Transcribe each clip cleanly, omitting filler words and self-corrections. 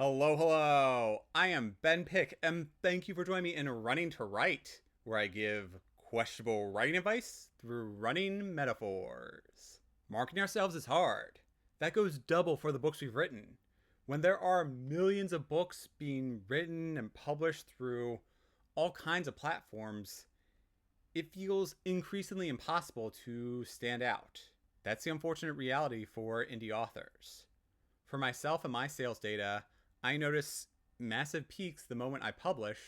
Hello, hello. I am Ben Pick, and thank you for joining me in Running to Write, where I give questionable writing advice through running metaphors. Marketing ourselves is hard. That goes double for the books we've written. When there are millions of books being written and published through all kinds of platforms, it feels increasingly impossible to stand out. That's the unfortunate reality for indie authors. For myself and my sales data, I notice massive peaks the moment I publish,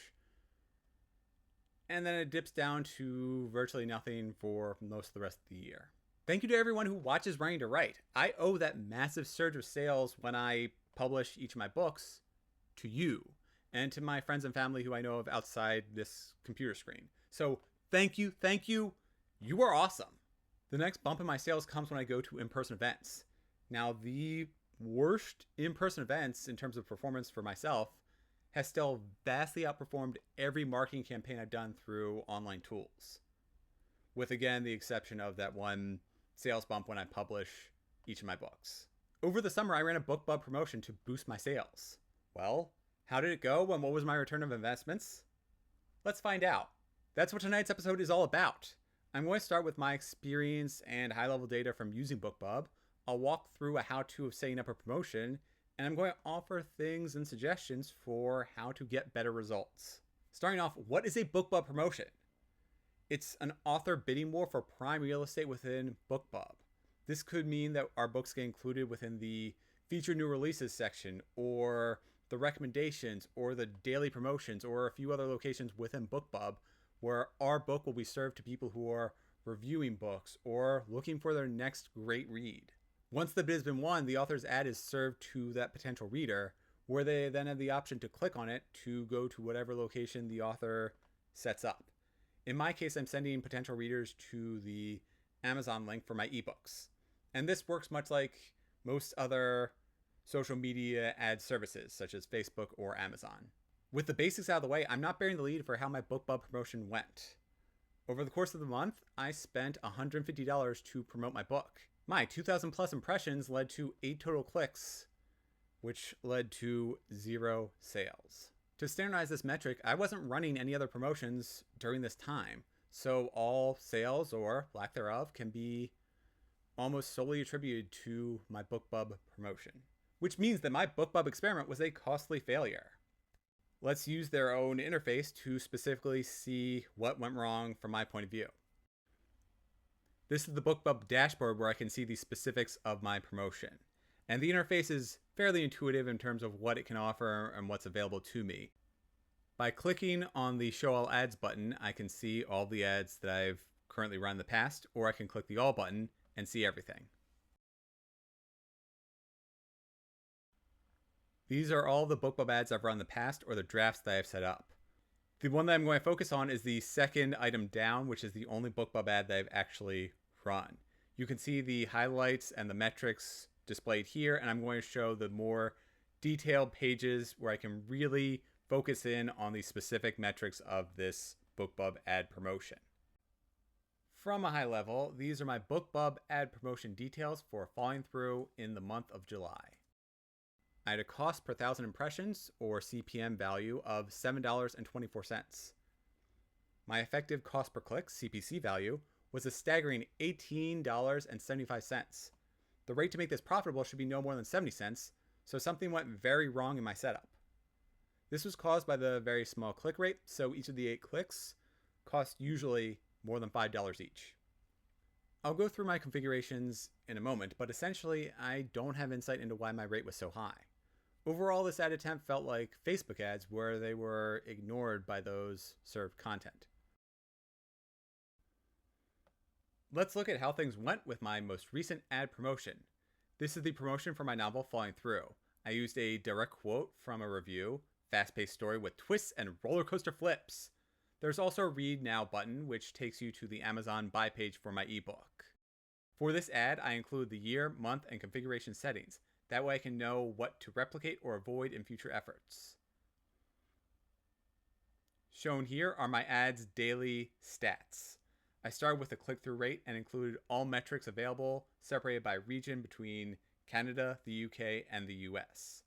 and then it dips down to virtually nothing for most of the rest of the year. Thank you to everyone who watches Running to Write. I owe that massive surge of sales when I publish each of my books to you and to my friends and family who I know of outside this computer screen. So thank you. You are awesome. The next bump in my sales comes when I go to in-person events. Now, the worst in-person events in terms of performance for myself has still vastly outperformed every marketing campaign I've done through online tools, with again the exception of that one sales bump when I publish each of my books. Over the summer, I ran a BookBub promotion to boost my sales. Well, how did it go and what was my return of investments? Let's find out. That's what tonight's episode is all about. I'm going to start with my experience and high-level data from using BookBub. I'll walk through a how-to of setting up a promotion, and I'm going to offer things and suggestions for how to get better results. Starting off, what is a BookBub promotion? It's an author bidding war for prime real estate within BookBub. This could mean that our books get included within the featured new releases section, or the recommendations, or the daily promotions, or a few other locations within BookBub where our book will be served to people who are reviewing books or looking for their next great read. Once the bid has been won, the author's ad is served to that potential reader, where they then have the option to click on it to go to whatever location the author sets up. In my case, I'm sending potential readers to the Amazon link for my ebooks. And this works much like most other social media ad services, such as Facebook or Amazon. With the basics out of the way, I'm not bearing the lead for how my BookBub promotion went. Over the course of the month, I spent $150 to promote my book. My 2,000 plus impressions led to 8 total clicks, which led to 0 sales. To standardize this metric, I wasn't running any other promotions during this time, so all sales, or lack thereof, can be almost solely attributed to my BookBub promotion, which means that my BookBub experiment was a costly failure. Let's use their own interface to specifically see what went wrong from my point of view. This is the BookBub dashboard where I can see the specifics of my promotion. And the interface is fairly intuitive in terms of what it can offer and what's available to me. By clicking on the Show All Ads button, I can see all the ads that I've currently run in the past, or I can click the All button and see everything. These are all the BookBub ads I've run in the past, or the drafts that I've set up. The one that I'm going to focus on is the second item down, which is the only BookBub ad that I've actually run. You can see the highlights and the metrics displayed here, and I'm going to show the more detailed pages where I can really focus in on the specific metrics of this BookBub ad promotion. From a high level, these are my BookBub ad promotion details for following through in the month of July. I had a cost per 1,000 impressions, or CPM value, of $7.24. My effective cost per click, CPC value, was a staggering $18.75. The rate to make this profitable should be no more than 70 cents, so something went very wrong in my setup. This was caused by the very small click rate, so each of the 8 clicks cost usually more than $5 each. I'll go through my configurations in a moment, but essentially I don't have insight into why my rate was so high. Overall, this ad attempt felt like Facebook ads where they were ignored by those served content. Let's look at how things went with my most recent ad promotion. This is the promotion for my novel Falling Through. I used a direct quote from a review, fast-paced story with twists and roller coaster flips. There's also a Read Now button, which takes you to the Amazon buy page for my ebook. For this ad, I include the year, month, and configuration settings. That way I can know what to replicate or avoid in future efforts. Shown here are my ad's daily stats. I started with a click-through rate and included all metrics available, separated by region between Canada, the UK, and the US.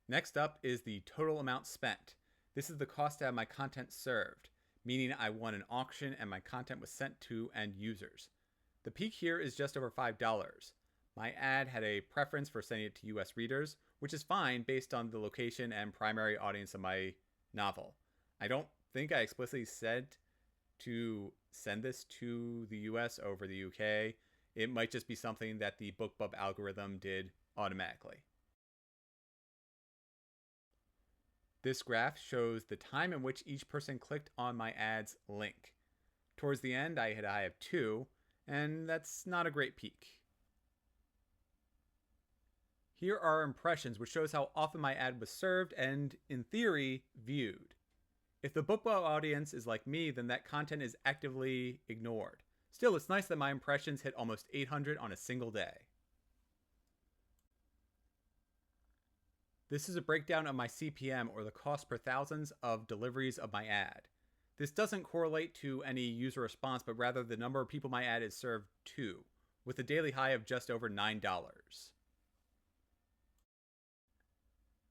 Next up is the total amount spent. This is the cost to have my content served, meaning I won an auction and my content was sent to end users. The peak here is just over $5. My ad had a preference for sending it to US readers, which is fine based on the location and primary audience of my novel. I don't think I explicitly said to send this to the US over the UK. It might just be something that the BookBub algorithm did automatically. This graph shows the time in which each person clicked on my ad's link. Towards the end, I hit a high of 2, and that's not a great peak. Here are impressions, which shows how often my ad was served and, in theory, viewed. If the BookBub audience is like me, then that content is actively ignored. Still, it's nice that my impressions hit almost 800 on a single day. This is a breakdown of my CPM, or the cost per thousands of deliveries of my ad. This doesn't correlate to any user response, but rather the number of people my ad is served to, with a daily high of just over $9.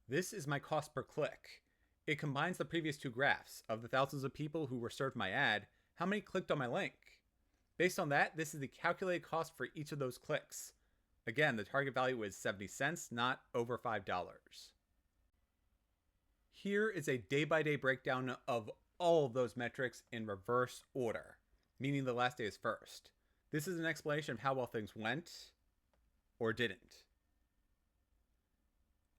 This is my cost per click. It combines the previous two graphs. Of the thousands of people who were served my ad, how many clicked on my link? Based on that, this is the calculated cost for each of those clicks. Again, the target value is 70 cents, not over $5. Here is a day-by-day breakdown of all of those metrics in reverse order, meaning the last day is first. This is an explanation of how well things went or didn't.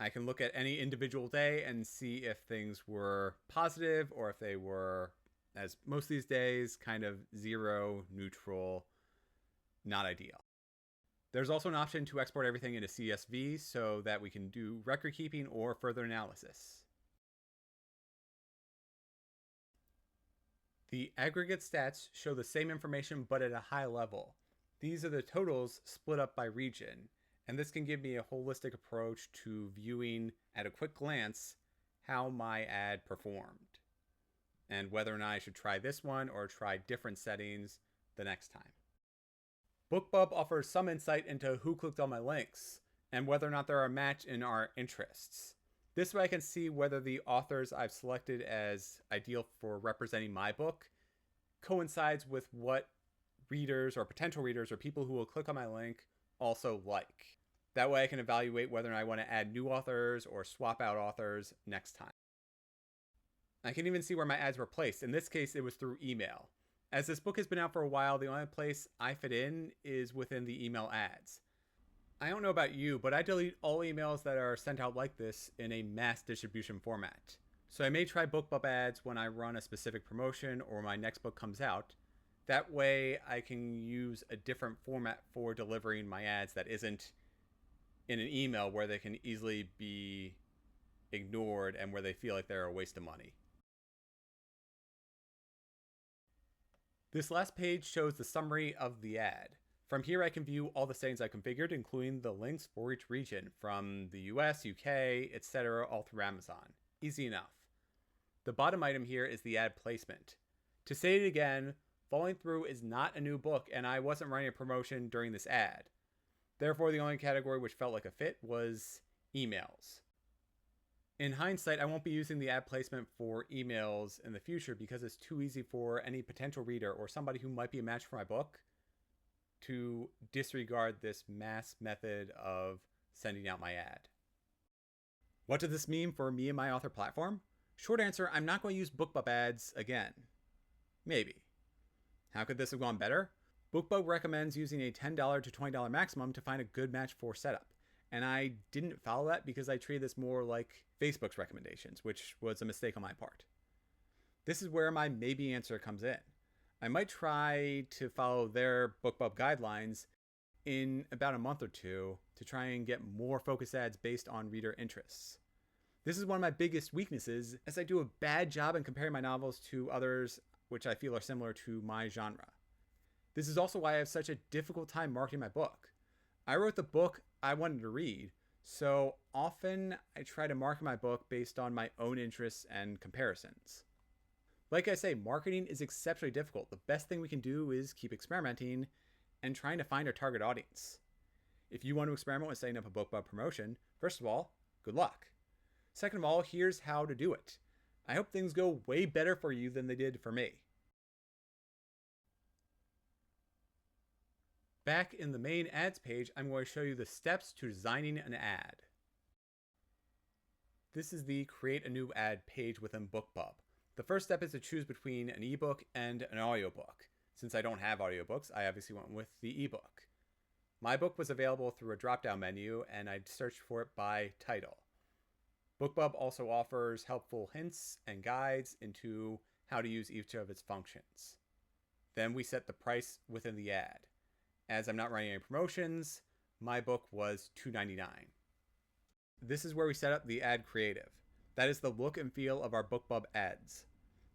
I can look at any individual day and see if things were positive or if they were, as most of these days, kind of zero, neutral, not ideal. There's also an option to export everything into CSV so that we can do record keeping or further analysis. The aggregate stats show the same information but at a high level. These are the totals split up by region, and this can give me a holistic approach to viewing at a quick glance how my ad performed and whether or not I should try this one or try different settings the next time. BookBub offers some insight into who clicked on my links and whether or not they're a match in our interests. This way I can see whether the authors I've selected as ideal for representing my book coincides with what readers or potential readers or people who will click on my link also like. That way I can evaluate whether or not I want to add new authors or swap out authors next time. I can even see where my ads were placed. In this case, it was through email. As this book has been out for a while, the only place I fit in is within the email ads. I don't know about you, but I delete all emails that are sent out like this in a mass distribution format. So I may try BookBub ads when I run a specific promotion or my next book comes out. That way I can use a different format for delivering my ads that isn't in an email where they can easily be ignored and where they feel like they're a waste of money. This last page shows the summary of the ad. From here I can view all the settings I configured, including the links for each region, from the US, UK, etc., all through Amazon. Easy enough. The bottom item here is the ad placement. To say it again, Falling Through is not a new book, and I wasn't running a promotion during this ad. Therefore, the only category which felt like a fit was emails. In hindsight, I won't be using the ad placement for emails in the future because it's too easy for any potential reader or somebody who might be a match for my book to disregard this mass method of sending out my ad. What does this mean for me and my author platform? Short answer, I'm not going to use BookBub ads again. Maybe. How could this have gone better? BookBub recommends using a $10 to $20 maximum to find a good match for setup. And I didn't follow that because I treated this more like Facebook's recommendations, which was a mistake on my part. This is where my maybe answer comes in. I might try to follow their BookBub guidelines in about a month or two to try and get more focus ads based on reader interests. This is one of my biggest weaknesses, as I do a bad job in comparing my novels to others which I feel are similar to my genre. This is also why I have such a difficult time marketing my book. I wrote the book I wanted to read, so often I try to market my book based on my own interests and comparisons. Like I say, marketing is exceptionally difficult. The best thing we can do is keep experimenting and trying to find our target audience. If you want to experiment with setting up a BookBub promotion, first of all, good luck. Second of all, here's how to do it. I hope things go way better for you than they did for me. Back in the main ads page, I'm going to show you the steps to designing an ad. This is the create a new ad page within BookBub. The first step is to choose between an ebook and an audiobook. Since I don't have audiobooks, I obviously went with the ebook. My book was available through a drop-down menu, and I searched for it by title. BookBub also offers helpful hints and guides into how to use each of its functions. Then we set the price within the ad. As I'm not running any promotions, my book was $2.99. This is where we set up the ad creative. That is the look and feel of our BookBub ads.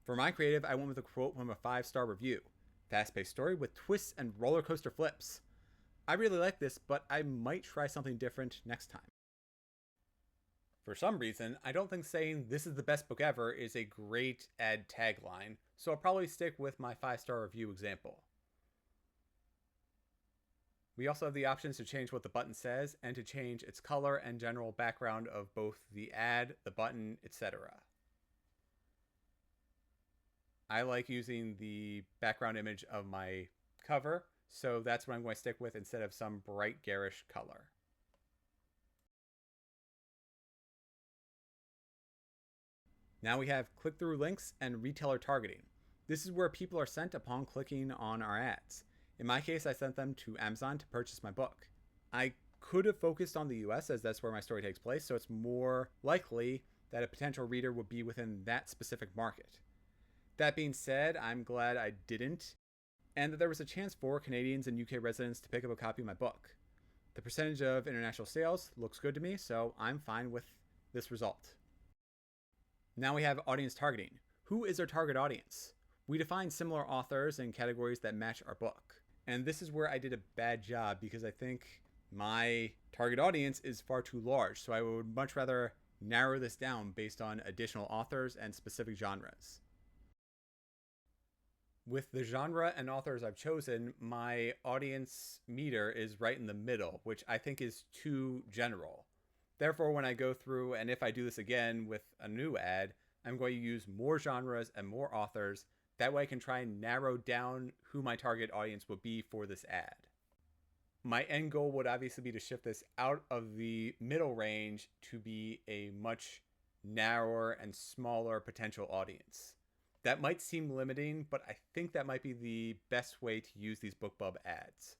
For my creative, I went with a quote from a 5-star review. Fast-paced story with twists and roller coaster flips. I really like this, but I might try something different next time. For some reason, I don't think saying this is the best book ever is a great ad tagline, so I'll probably stick with my 5-star review example. We also have the options to change what the button says and to change its color and general background of both the ad, the button, etc. I like using the background image of my cover, so that's what I'm going to stick with instead of some bright garish color. Now we have click-through links and retailer targeting. This is where people are sent upon clicking on our ads. In my case, I sent them to Amazon to purchase my book. I could have focused on the US as that's where my story takes place, so it's more likely that a potential reader would be within that specific market. That being said, I'm glad I didn't, and that there was a chance for Canadians and UK residents to pick up a copy of my book. The percentage of international sales looks good to me, so I'm fine with this result. Now we have audience targeting. Who is our target audience? We define similar authors and categories that match our book. And this is where I did a bad job because I think my target audience is far too large, so I would much rather narrow this down based on additional authors and specific genres. With the genre and authors I've chosen, my audience meter is right in the middle, which I think is too general. Therefore, when I go through, and if I do this again with a new ad, I'm going to use more genres and more authors. That way I can try and narrow down who my target audience would be for this ad. My end goal would obviously be to shift this out of the middle range to be a much narrower and smaller potential audience. That might seem limiting, but I think that might be the best way to use these BookBub ads.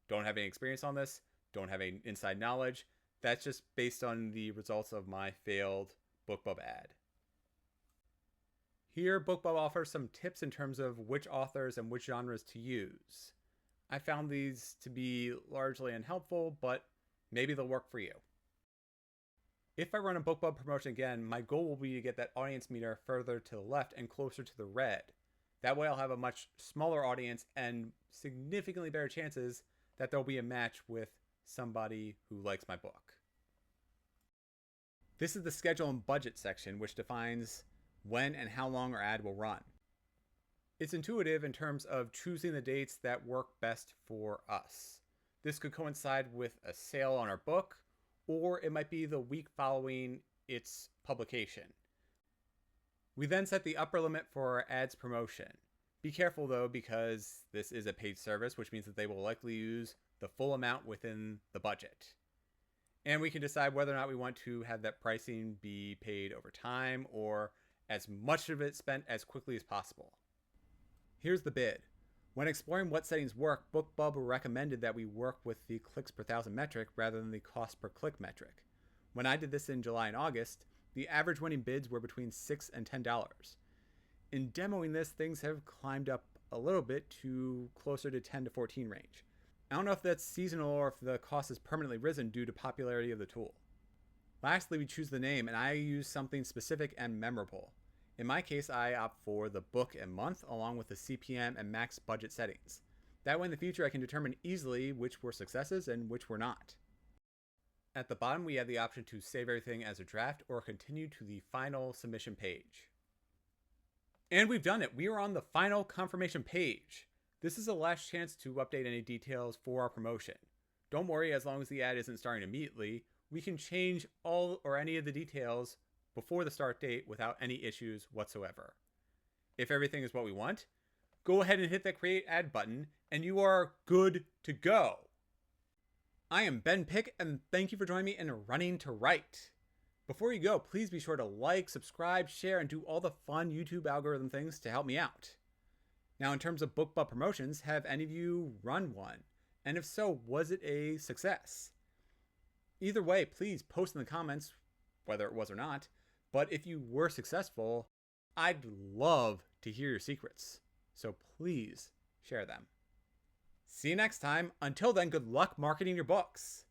Don't have any experience on this, don't have any inside knowledge. That's just based on the results of my failed BookBub ad. Here, BookBub offers some tips in terms of which authors and which genres to use. I found these to be largely unhelpful, but maybe they'll work for you. If I run a BookBub promotion again, my goal will be to get that audience meter further to the left and closer to the red. That way I'll have a much smaller audience and significantly better chances that there'll be a match with somebody who likes my book. This is the schedule and budget section, which defines when and how long our ad will run. It's intuitive in terms of choosing the dates that work best for us. This could coincide with a sale on our book, or it might be the week following its publication. We then set the upper limit for our ads promotion. Be careful though, because this is a paid service, which means that they will likely use the full amount within the budget. And we can decide whether or not we want to have that pricing be paid over time or as much of it spent as quickly as possible. Here's the bid. When exploring what settings work, BookBub recommended that we work with the clicks per thousand metric rather than the cost per click metric. When I did this in July and August, the average winning bids were between $6 and $10. In demoing this, things have climbed up a little bit to closer to 10 to 14 range. I don't know if that's seasonal or if the cost has permanently risen due to popularity of the tool. Lastly, we choose the name, and I use something specific and memorable. In my case, I opt for the book and month along with the CPM and max budget settings. That way in the future I can determine easily which were successes and which were not. At the bottom we have the option to save everything as a draft or continue to the final submission page. And we've done it! We are on the final confirmation page. This is the last chance to update any details for our promotion. Don't worry, as long as the ad isn't starting immediately, we can change all or any of the details before the start date without any issues whatsoever. If everything is what we want, go ahead and hit that create ad button and you are good to go. I am Ben Pick and thank you for joining me in Running to Write. Before you go, please be sure to like, subscribe, share, and do all the fun YouTube algorithm things to help me out. Now, in terms of BookBub promotions, have any of you run one? And if so, was it a success? Either way, please post in the comments whether it was or not. But if you were successful, I'd love to hear your secrets. So please share them. See you next time. Until then, good luck marketing your books.